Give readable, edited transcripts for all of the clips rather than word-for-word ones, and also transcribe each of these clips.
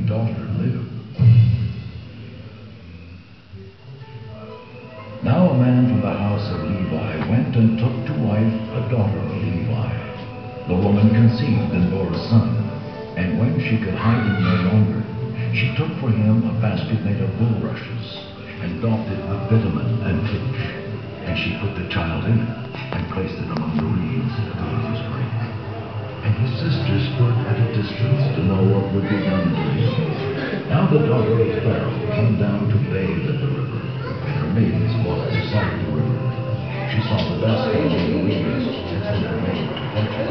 daughter lived. Now a man from the house of Levi went and took to wife a daughter of Levi. The woman conceived and bore a son, and when she could hide him no longer, she took for him a basket made of bulrushes, and daubed it with bitumen and pitch. And she put the child in it, and placed it among the reeds at the river's brink. And his sisters stood at a distance to know what would be done to him. Now the daughter of Pharaoh came down to bathe at the river, and her maidens walked beside the river. She saw the basket among the reeds, and sent her maid to fetch it.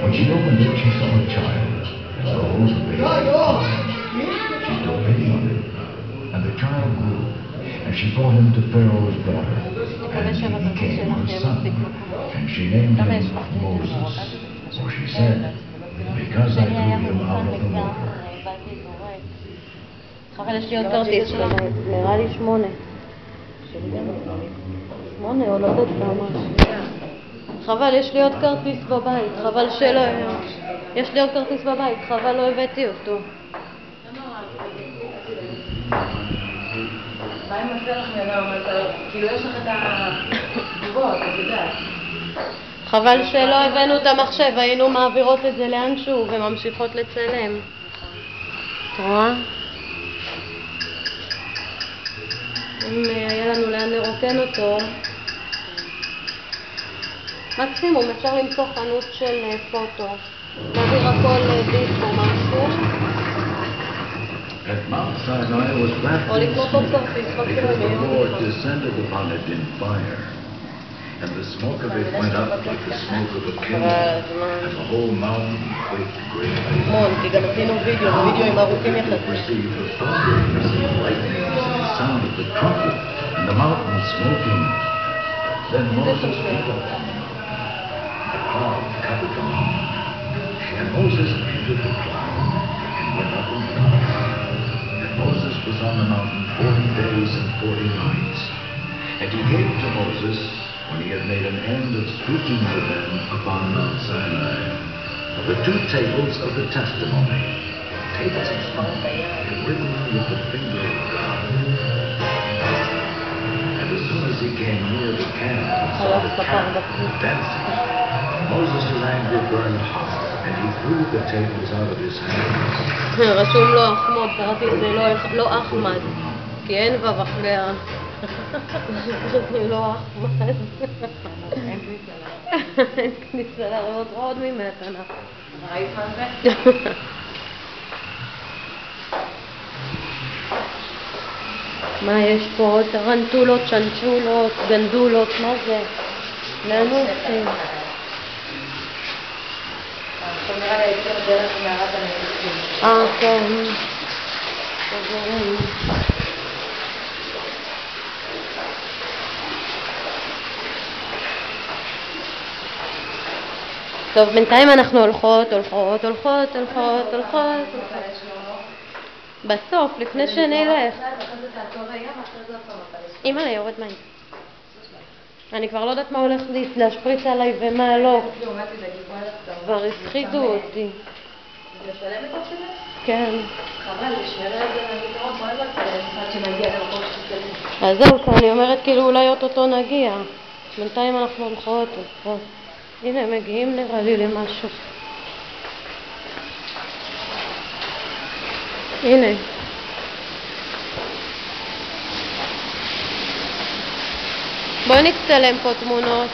When she opened it, she saw a child, and behold, the baby was crying. She took pity on him, and the child grew, and she brought him to Pharaoh's daughter, and he became her son. And she named him Moses, for she said, because I drew him out of the water. חבל, יש לי עוד כרטיס בבית, נראה לי 8 או לתת ממש. חבל, יש לי עוד כרטיס בבית, חבל שלא, יש לי עוד כרטיס בבית, חבל לא הבאתי אותו. מה אם עושה לך ממנו, כאילו יש לך את התגובות, את יודעת. חבל שלא הבאנו את המחשב, היינו מעבירות את זה לאנשהו וממשיכות לצלם. את רואה? אם היה לנו לאן לרוקן אותו, מקסימום אפשר למצוא חנות של פוטו, להעביר הכל דיסק או משהו. At Mount Sinai was that the Lord descended upon it in fire, and the smoke of it went up like the smoke of a kiln, and the whole mountain quaked greatly. כי גם עשינו וידאו, וידאו עם ארוכים יחסית. Perceived the thunderings and lightnings and the sound of the trumpet, and the mountain smoking. Then Moses went up. The cloud covered the mountain, and Moses entered the cloud and went up and down. Moses was on the mountain 40 days and 40 nights. And he gave to Moses, when he had made an end of speaking to them upon Mount Sinai, the 2 tables of the testimony, tables of stone, written with the finger of God. And as soon as he came near the camp and saw the camp dancing, Moses' anger burned hot, and he threw the tables out of his hands. רשום לא אחמוד, קראתי את זה לא אחמד, כי אין וו אחרי ה... זה לא אחמד. אין כניסה לה. אין כניסה לה, עוד ממתנה. ראית מה זה? מה יש פה? טרנטולות, צ'נצ'ולות, גנדולות, מה זה? לאן הולכים? עכשיו נראה לי יותר דרך מערת הנכסים. כן. טוב, בינתיים אנחנו הולכות. בסוף, לפני שנלך. אמא לי, יורד מים. אני כבר לא יודעת מה הולך להשפריץ עליי ומה לא. כבר הסחידו אותי. זה לשלם את זה? כן. חבל, לשמרה את זה מהפתרון, בואי לא צלם, עד שנגיע למקום שתצלם. אז זהו, כי אני אומרת כאילו אולי אוטוטו נגיע. בינתיים אנחנו הולכות. הנה, הם מגיעים נראה לי למשהו. הנה. בואי נצטלם פה תמונות.